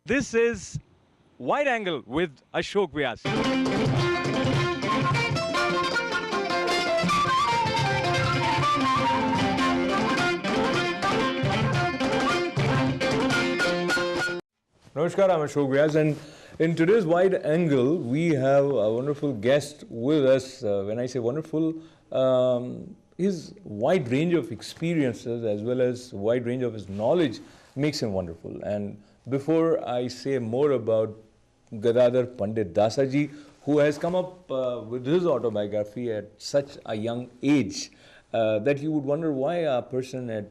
This is Wide Angle with Ashok Vyas. Namaskar, I'm Ashok Vyas, and in today's Wide Angle, we have a wonderful guest with us. When I say wonderful, his wide range of experiences as well as wide range of his knowledge makes him wonderful. And before I say more about Gadadhar Pandit Dasaji, who has come up with his autobiography at such a young age, that you would wonder why a person at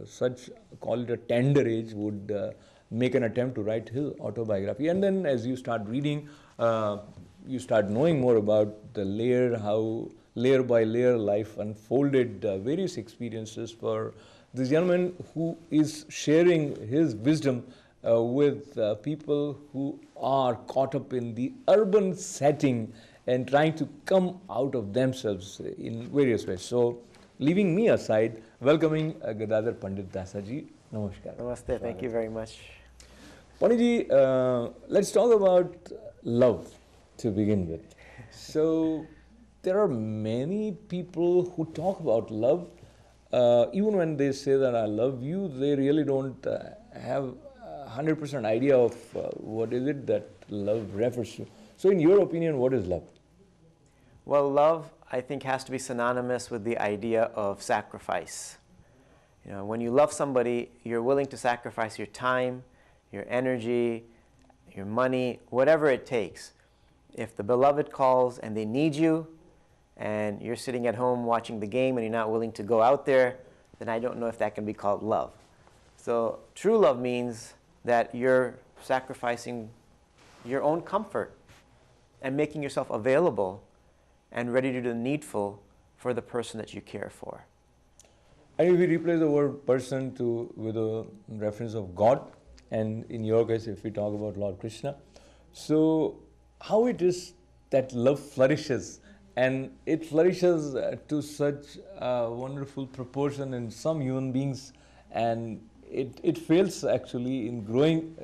such, call it a tender age, would make an attempt to write his autobiography. And then as you start reading, you start knowing more about the layer, how layer by layer life unfolded, various experiences for this gentleman who is sharing his wisdom with people who are caught up in the urban setting and trying to come out of themselves in various ways. So, leaving me aside, welcoming Gadadhar Pandit Dasaji. Namaskar. Namaste, thank you very much. Panditji, let's talk about love to begin with. So, there are many people who talk about love. Even when they say that I love you, they really don't have 100% idea of what is it that love refers to. So in your opinion, what is love? Well, love, I think, has to be synonymous with the idea of sacrifice. You know, when you love somebody, you're willing to sacrifice your time, your energy, your money, whatever it takes. If the beloved calls and they need you, and you're sitting at home watching the game and you're not willing to go out there, then I don't know if that can be called love. So true love means that you're sacrificing your own comfort and making yourself available and ready to do the needful for the person that you care for. And if we replace the word person with a reference of God, and in your case, if we talk about Lord Krishna, so how it is that love flourishes, and it flourishes to such a wonderful proportion in some human beings, and it fails actually in growing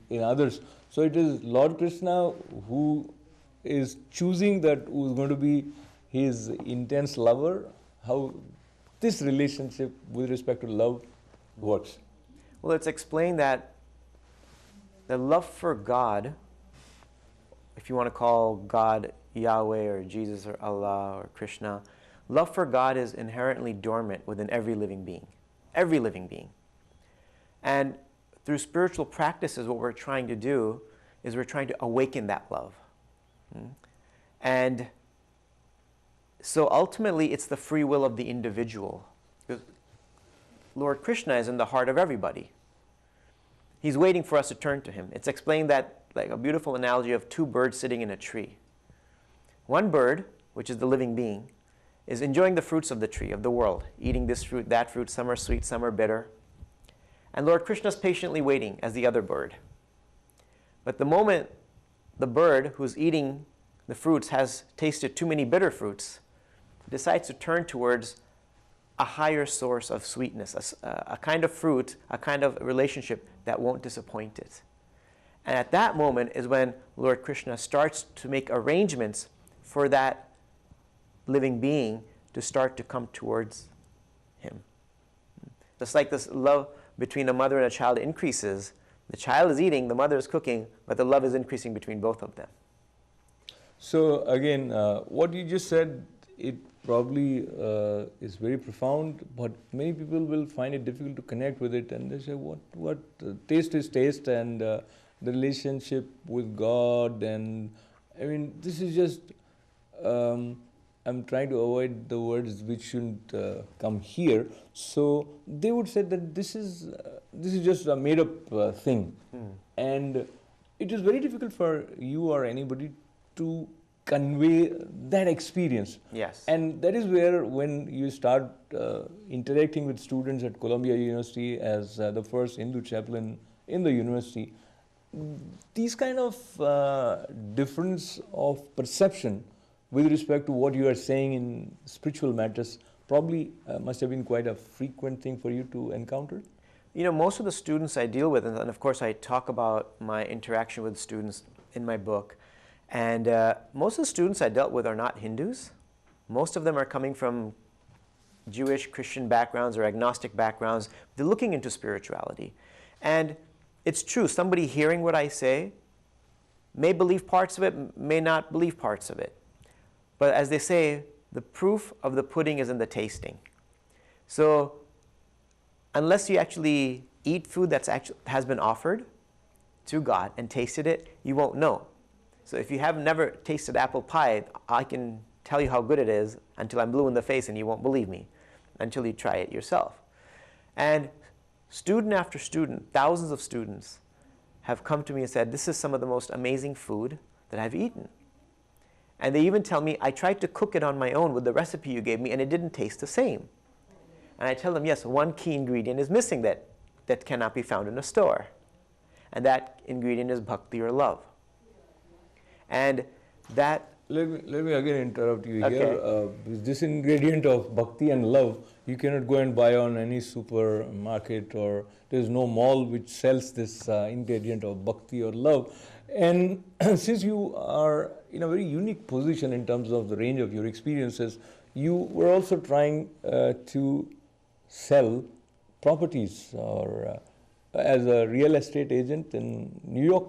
in others. So it is Lord Krishna who is choosing that who is going to be his intense lover. How this relationship with respect to love works? Well, it's explained that the love for God, if you want to call God Yahweh or Jesus or Allah or Krishna, love for God is inherently dormant within every living being. Every living being. And through spiritual practices, what we're trying to do is we're trying to awaken that love. And so ultimately, it's the free will of the individual. Because Lord Krishna is in the heart of everybody. He's waiting for us to turn to him. It's explained that, like a beautiful analogy of two birds sitting in a tree. One bird, which is the living being, is enjoying the fruits of the tree, of the world, eating this fruit, that fruit, some are sweet, some are bitter. And Lord Krishna is patiently waiting as the other bird. But the moment the bird who's eating the fruits has tasted too many bitter fruits, decides to turn towards a higher source of sweetness, a kind of fruit, a kind of relationship that won't disappoint it. And at that moment is when Lord Krishna starts to make arrangements for that living being to start to come towards him. Just like this love between a mother and a child increases, the child is eating, the mother is cooking, but the love is increasing between both of them. So again, what you just said, it probably is very profound, but many people will find it difficult to connect with it, and they say, what taste is taste, and the relationship with God, and I mean, this is just, I'm trying to avoid the words which shouldn't come here. So they would say that this is just a made-up thing, and it is very difficult for you or anybody to convey that experience. Yes. And that is where, when you start interacting with students at Columbia University as the first Hindu chaplain in the university, these kind of difference of perception with respect to what you are saying in spiritual matters probably must have been quite a frequent thing for you to encounter? most of the students I deal with, and of course I talk about my interaction with students in my book, and most of the students I dealt with are not Hindus. Most of them are coming from Jewish, Christian backgrounds or agnostic backgrounds. They're looking into spirituality. And it's true, somebody hearing what I say may believe parts of it, may not believe parts of it. But as they say, the proof of the pudding is in the tasting. So unless you actually eat food that has been offered to God and tasted it, you won't know. So if you have never tasted apple pie, I can tell you how good it is until I'm blue in the face and you won't believe me until you try it yourself. And student after student, thousands of students have come to me and said, this is some of the most amazing food that I've eaten. And they even tell me, I tried to cook it on my own with the recipe you gave me and it didn't taste the same. And I tell them, yes, one key ingredient is missing that cannot be found in a store. And that ingredient is bhakti or love. And that... Let me again interrupt you Okay. here. This ingredient of bhakti and love, you cannot go and buy on any supermarket, or there's no mall which sells this ingredient of bhakti or love. And since you are in a very unique position in terms of the range of your experiences, you were also trying to sell properties, or as a real estate agent in New York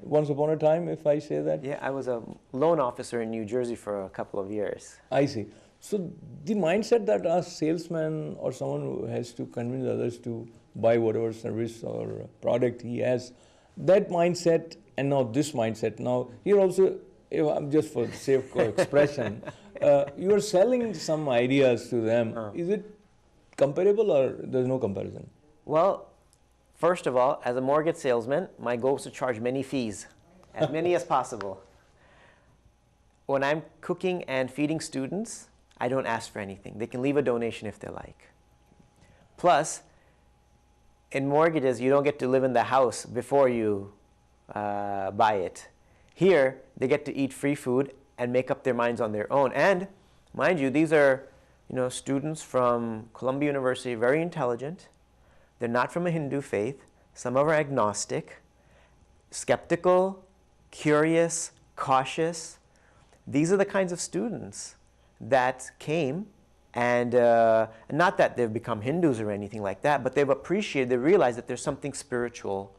once upon a time, if I say that. Yeah, I was a loan officer in New Jersey for a couple of years. I see. So the mindset that a salesman or someone who has to convince others to buy whatever service or product he has, that mindset and now this mindset. Now here also, if I'm just for the sake of expression, you are selling some ideas to them. Is it comparable or there's no comparison? Well, first of all, as a mortgage salesman, my goal is to charge many fees, as many as possible. When I'm cooking and feeding students, I don't ask for anything. They can leave a donation if they like. Plus, in mortgages, you don't get to live in the house before you buy it. Here, they get to eat free food and make up their minds on their own. And mind you, these are students from Columbia University, very intelligent. They're not from a Hindu faith. Some are agnostic, skeptical, curious, cautious. These are the kinds of students that came, and not that they've become Hindus or anything like that, but they've appreciated, they realized that there's something spiritual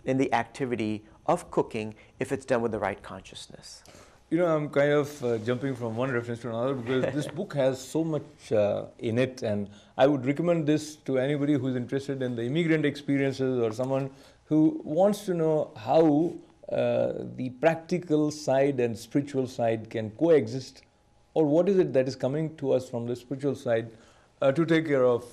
in the activity of cooking if it's done with the right consciousness. I'm kind of jumping from one reference to another because this book has so much in it, and I would recommend this to anybody who's interested in the immigrant experiences or someone who wants to know how the practical side and spiritual side can coexist, or what is it that is coming to us from the spiritual side to take care of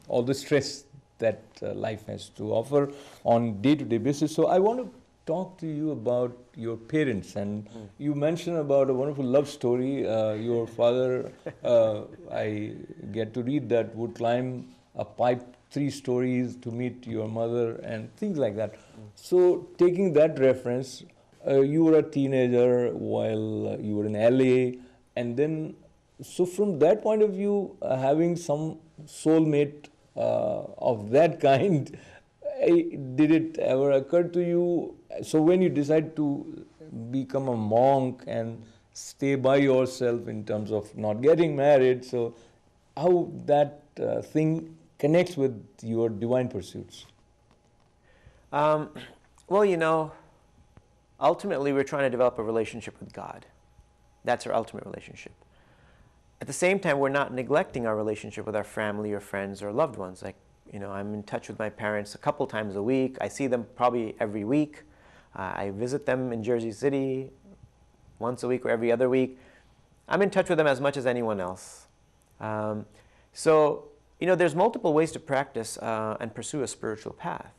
all the stress that life has to offer on day-to-day basis. So I want to talk to you about your parents, and you mentioned about a wonderful love story. Your father, I get to read that, would climb a pipe 3 stories to meet your mother and things like that. So taking that reference, you were a teenager while you were in LA, and then so from that point of view, having some soulmate of that kind, did it ever occur to you? So when you decide to become a monk and stay by yourself in terms of not getting married, so how that thing connects with your divine pursuits? Well, ultimately we're trying to develop a relationship with God. That's our ultimate relationship. At the same time, we're not neglecting our relationship with our family or friends or loved ones. Like, I'm in touch with my parents a couple times a week. I see them probably every week. I visit them in Jersey City once a week or every other week. I'm in touch with them as much as anyone else. So, there's multiple ways to practice and pursue a spiritual path.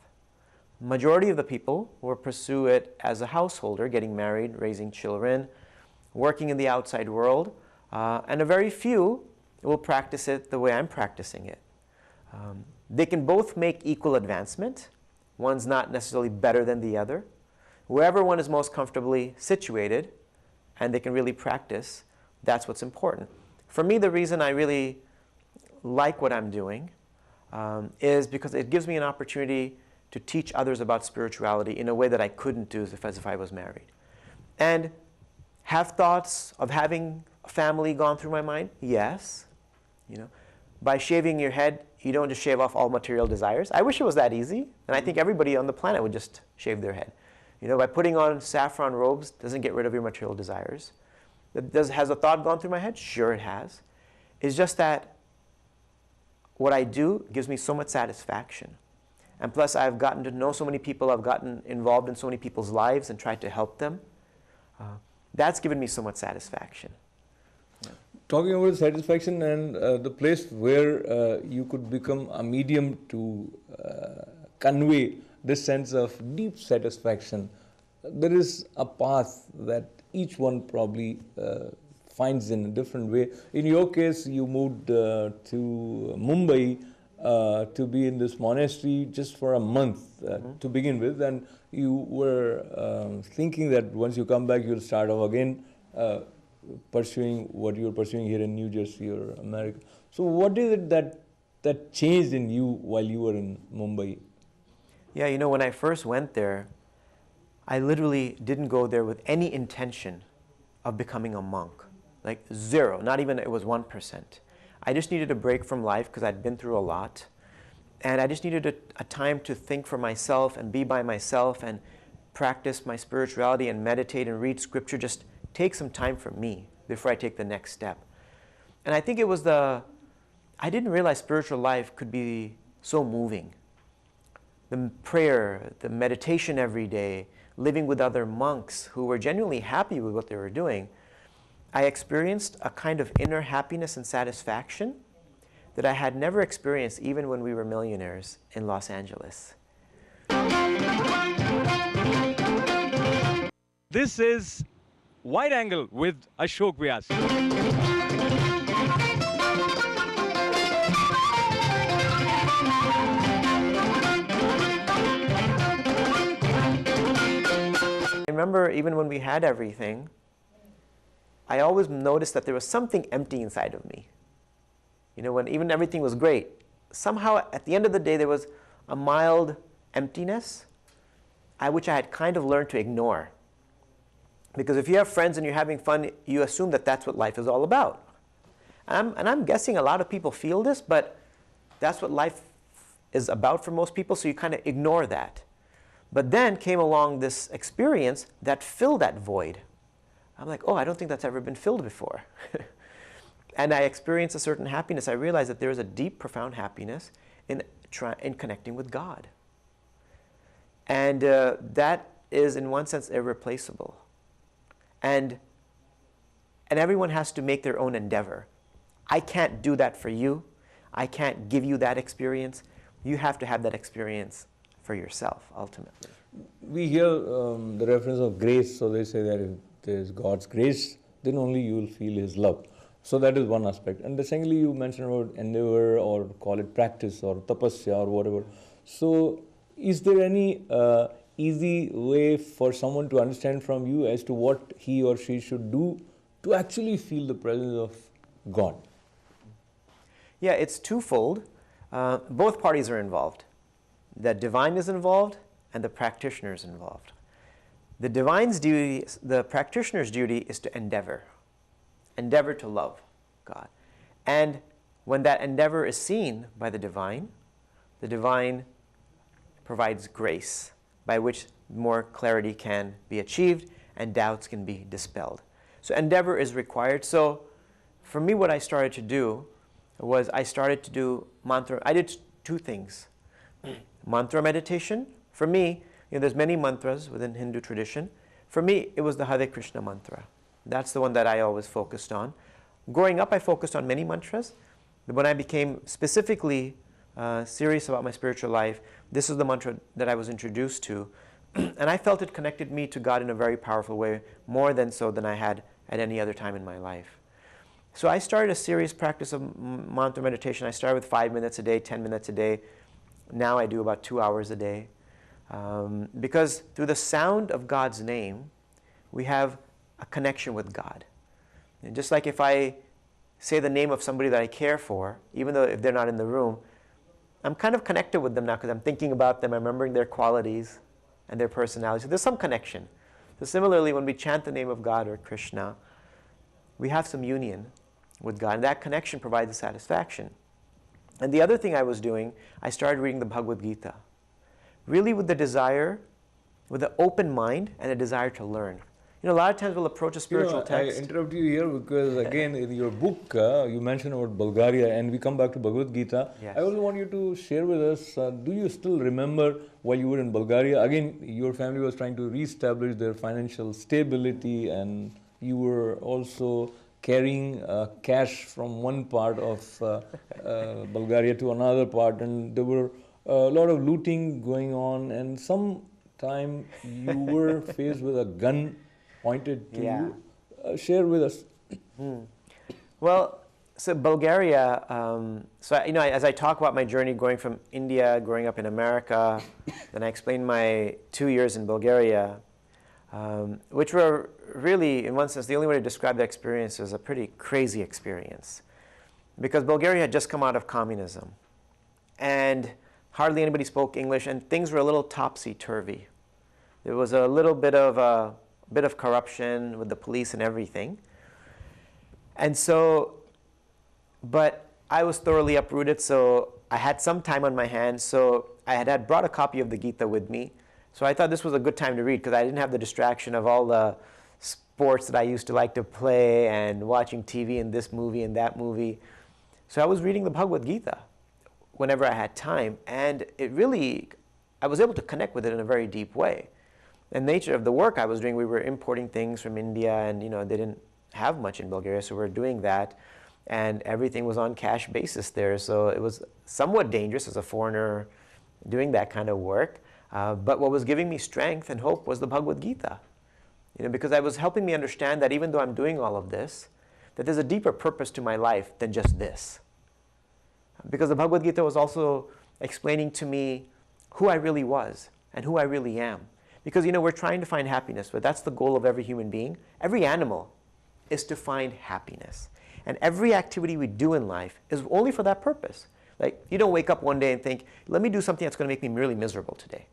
Majority of the people will pursue it as a householder, getting married, raising children, working in the outside world, and a very few will practice it the way I'm practicing it. They can both make equal advancement. One's not necessarily better than the other. Wherever one is most comfortably situated and they can really practice, that's what's important. For me, the reason I really like what I'm doing is because it gives me an opportunity to teach others about spirituality in a way that I couldn't do as if I was married. And have thoughts of having a family gone through my mind? Yes. By shaving your head, you don't just shave off all material desires. I wish it was that easy, and I think everybody on the planet would just shave their head. By putting on saffron robes doesn't get rid of your material desires. Has a thought gone through my head? Sure it has. It's just that what I do gives me so much satisfaction. And plus, I've gotten to know so many people, I've gotten involved in so many people's lives and tried to help them. That's given me so much satisfaction. Talking about satisfaction and the place where you could become a medium to convey this sense of deep satisfaction, there is a path that each one probably finds in a different way. In your case, you moved to Mumbai to be in this monastery just for a month to begin with, and you were thinking that once you come back, you'll start off again pursuing what you're pursuing here in New Jersey or America. So what is it that changed in you while you were in Mumbai? Yeah, when I first went there, I literally didn't go there with any intention of becoming a monk. Like zero, not even it was 1%. I just needed a break from life because I'd been through a lot. And I just needed a time to think for myself and be by myself and practice my spirituality and meditate and read scripture. Just take some time for me before I take the next step. And I think it was I didn't realize spiritual life could be so moving. The prayer, the meditation every day, living with other monks who were genuinely happy with what they were doing, I experienced a kind of inner happiness and satisfaction that I had never experienced even when we were millionaires in Los Angeles. This is Wide Angle with Ashok Vyas. I remember even when we had everything, I always noticed that there was something empty inside of me. When even everything was great, somehow at the end of the day there was a mild emptiness, which I had kind of learned to ignore. Because if you have friends and you're having fun, you assume that that's what life is all about. And I'm guessing a lot of people feel this, but that's what life is about for most people, so you kind of ignore that. But then came along this experience that filled that void. I'm like, oh, I don't think that's ever been filled before. And I experienced a certain happiness. I realized that there is a deep, profound happiness in connecting with God. And that is, in one sense, irreplaceable. And everyone has to make their own endeavor. I can't do that for you. I can't give you that experience. You have to have that experience for yourself, ultimately. We hear the reference of grace, so they say that if there's God's grace, then only you will feel His love. So that is one aspect. And secondly, you mentioned about endeavor, or call it practice, or tapasya, or whatever. So is there any easy way for someone to understand from you as to what he or she should do to actually feel the presence of God? Yeah, it's twofold. Both parties are involved. The divine is involved, and the practitioner is involved. The divine's duty, the practitioner's duty is to endeavor to love God. And when that endeavor is seen by the divine provides grace by which more clarity can be achieved and doubts can be dispelled. So endeavor is required. So for me, what I started to do was I started to do mantra. I did two things. Mantra meditation. For me, there's many mantras within Hindu tradition. For me, it was the Hare Krishna mantra. That's the one that I always focused on. Growing up, I focused on many mantras. But when I became specifically serious about my spiritual life, this is the mantra that I was introduced to. And I felt it connected me to God in a very powerful way, more than so than I had at any other time in my life. So I started a serious practice of mantra meditation. I started with 5 minutes a day, 10 minutes a day. Now I do about 2 hours a day. Because through the sound of God's name, we have a connection with God. And just like if I say the name of somebody that I care for, even though if they're not in the room, I'm kind of connected with them now because I'm thinking about them, I'm remembering their qualities and their personality. So there's some connection. So similarly, when we chant the name of God or Krishna, we have some union with God, and that connection provides a satisfaction. And the other thing I was doing, I started reading the Bhagavad Gita, really with the desire, with an open mind and a desire to learn. You know, a lot of times we'll approach a spiritual text. I interrupt you here because again, in your book, you mentioned about Bulgaria, and we come back to Bhagavad Gita. Yes. I also want you to share with us, do you still remember while you were in Bulgaria, again, your family was trying to reestablish their financial stability, and you were also carrying cash from one part of Bulgaria to another part, and there were a lot of looting going on, and sometime you were faced with a gun pointed to you. Share with us. Well, so Bulgaria, as I talk about my journey going from India, growing up in America, then I explained my 2 years in Bulgaria, which were really, in one sense, the only way to describe the experience is a pretty crazy experience. Because Bulgaria had just come out of communism, and hardly anybody spoke English, and things were a little topsy-turvy. There was a little bit of corruption with the police and everything. And so, but I was thoroughly uprooted, so I had some time on my hands, so I had brought a copy of the Gita with me. So I thought this was a good time to read because I didn't have the distraction of all the sports that I used to like to play and watching TV and this movie and that movie. So I was reading the Bhagavad Gita whenever I had time, and it really, I was able to connect with it in a very deep way. The nature of the work I was doing, we were importing things from India, and they didn't have much in Bulgaria, so we were doing that, and everything was on cash basis there, so it was somewhat dangerous as a foreigner doing that kind of work, but what was giving me strength and hope was the Bhagavad Gita, because I was helping me understand that even though I'm doing all of this, that there's a deeper purpose to my life than just this. Because the Bhagavad Gita was also explaining to me who I really was and who I really am. Because, we're trying to find happiness, but that's the goal of every human being. Every animal is to find happiness. And every activity we do in life is only for that purpose. Like, you don't wake up one day and think, let me do something that's going to make me really miserable today.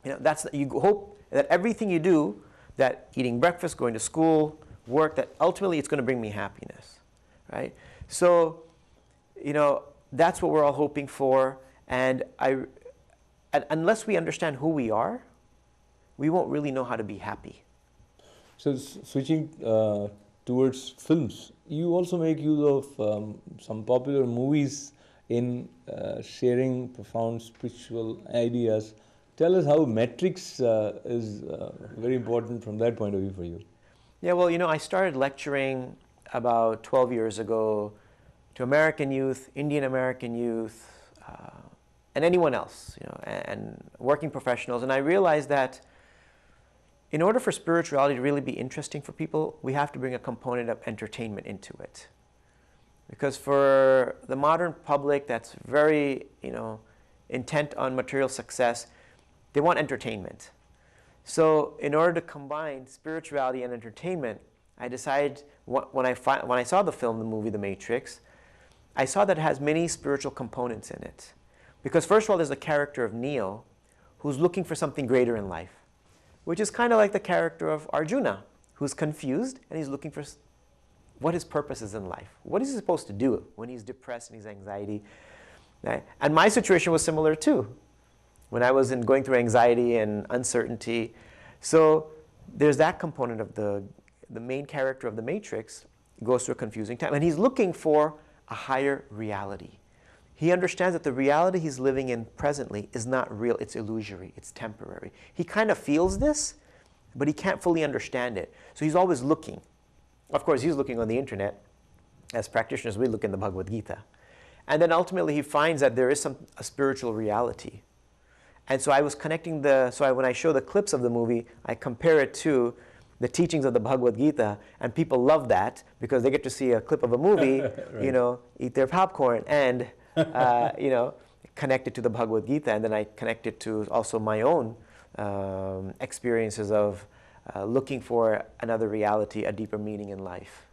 You hope that everything you do, that eating breakfast, going to school, work, that ultimately it's going to bring me happiness, right? So, that's what we're all hoping for. And unless we understand who we are, we won't really know how to be happy. So switching towards films, you also make use of some popular movies in sharing profound spiritual ideas. Tell us how Matrix is very important from that point of view for you. Yeah, well, I started lecturing about 12 years ago to American youth, Indian American youth, and anyone else, and working professionals. And I realized that in order for spirituality to really be interesting for people, we have to bring a component of entertainment into it. Because for the modern public that's very, intent on material success, they want entertainment. So in order to combine spirituality and entertainment, I decided, when I saw the film, the movie The Matrix, I saw that it has many spiritual components in it. Because first of all, there's the character of Neo, who's looking for something greater in life, which is kind of like the character of Arjuna, who's confused and he's looking for what his purpose is in life. What is he supposed to do when he's depressed and he's anxiety? Right? And my situation was similar too, when I was going through anxiety and uncertainty. So there's that component of the main character of The Matrix goes through a confusing time, and he's looking for a higher reality. He understands that the reality he's living in presently is not real, it's illusory, it's temporary. He kind of feels this, but he can't fully understand it. So he's always looking. Of course, he's looking on the internet. As practitioners, we look in the Bhagavad Gita. And then ultimately he finds that there is a spiritual reality. And so I was connecting when I show the clips of the movie, I compare it to the teachings of the Bhagavad Gita, and people love that because they get to see a clip of a movie, right. Eat their popcorn, and connect it to the Bhagavad Gita, and then I connect it to also my own experiences of looking for another reality, a deeper meaning in life.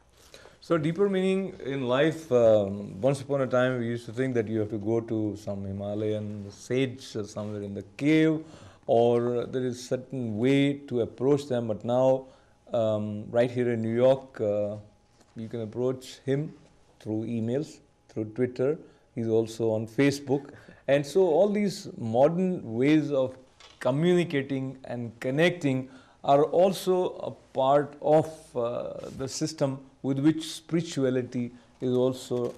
So deeper meaning in life, once upon a time we used to think that you have to go to some Himalayan sage somewhere in the cave, or there is certain way to approach them. But now, right here in New York, you can approach him through emails, through Twitter. He's also on Facebook. And so all these modern ways of communicating and connecting are also a part of the system with which spirituality is also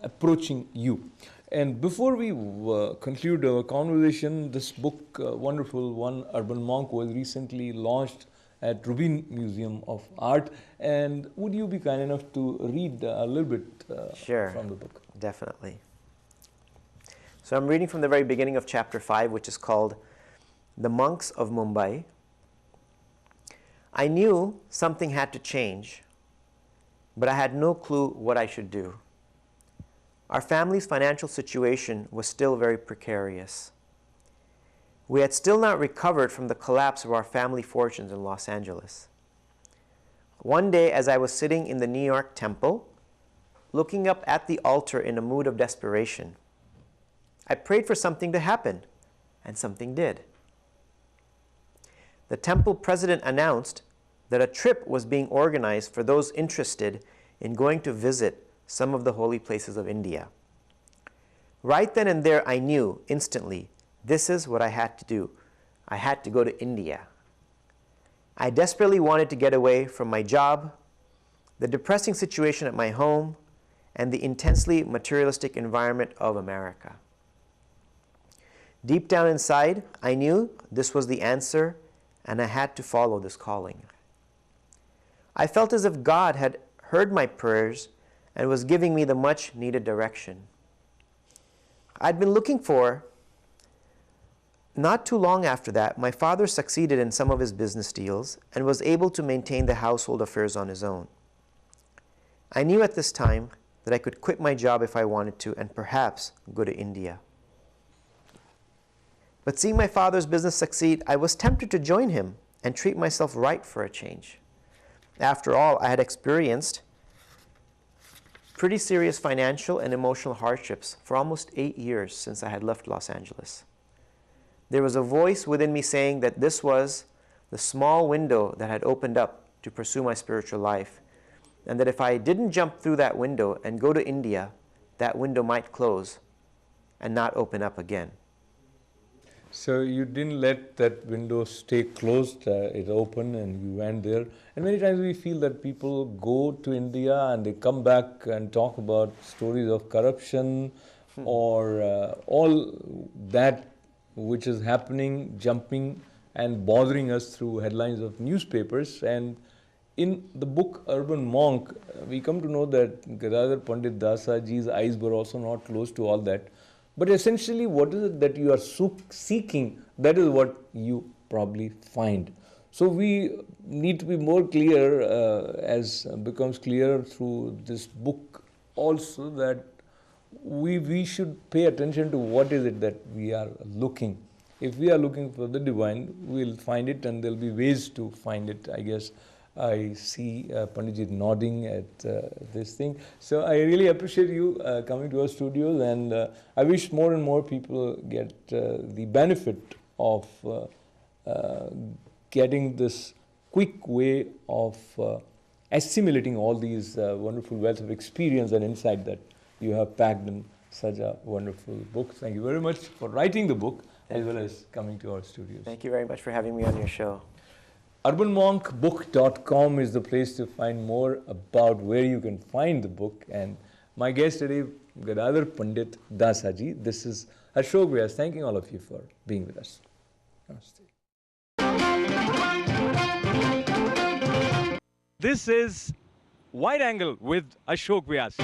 approaching you. And before we conclude our conversation, this book, wonderful one, Urban Monk, was recently launched at Rubin Museum of Art. And would you be kind enough to read a little bit Sure, from the book? Definitely. So I'm reading from the very beginning of chapter 5, which is called The Monks of Mumbai. I knew something had to change, but I had no clue what I should do. Our family's financial situation was still very precarious. We had still not recovered from the collapse of our family fortunes in Los Angeles. One day, as I was sitting in the New York temple, looking up at the altar in a mood of desperation, I prayed for something to happen, and something did. The temple president announced that a trip was being organized for those interested in going to visit some of the holy places of India. Right then and there, I knew instantly this is what I had to do. I had to go to India. I desperately wanted to get away from my job, the depressing situation at my home, and the intensely materialistic environment of America. Deep down inside, I knew this was the answer, and I had to follow this calling. I felt as if God had heard my prayers and was giving me the much needed direction. I'd been looking for. Not too long after that, my father succeeded in some of his business deals and was able to maintain the household affairs on his own. I knew at this time that I could quit my job if I wanted to and perhaps go to India. But seeing my father's business succeed, I was tempted to join him and treat myself right for a change. After all, I had experienced pretty serious financial and emotional hardships for almost 8 years since I had left Los Angeles. There was a voice within me saying that this was the small window that had opened up to pursue my spiritual life, and that if I didn't jump through that window and go to India, that window might close and not open up again. So you didn't let that window stay closed, it opened and you went there. And many times we feel that people go to India and they come back and talk about stories of corruption or all that which is happening, jumping and bothering us through headlines of newspapers. And in the book Urban Monk, we come to know that Gadadhar Pandit Dasaji's eyes were also not closed to all that. But essentially, what is it that you are seeking? That is what you probably find. So we need to be more clear, as becomes clear through this book also, that we should pay attention to what is it that we are looking. If we are looking for the divine, we'll find it, and there'll be ways to find it, I guess. I see Panditji nodding at this thing. So I really appreciate you coming to our studios, and I wish more and more people get the benefit of getting this quick way of assimilating all these wonderful wealth of experience and insight that you have packed in such a wonderful book. Thank you very much for writing the book as well as coming to our studios. Thank you very much for having me on your show. UrbanMonkBook.com is the place to find more about where you can find the book. And my guest today, Gadadhar Pandit Dasaji. This is Ashok Vyas, thanking all of you for being with us. Namaste. This is Wide Angle with Ashok Vyas.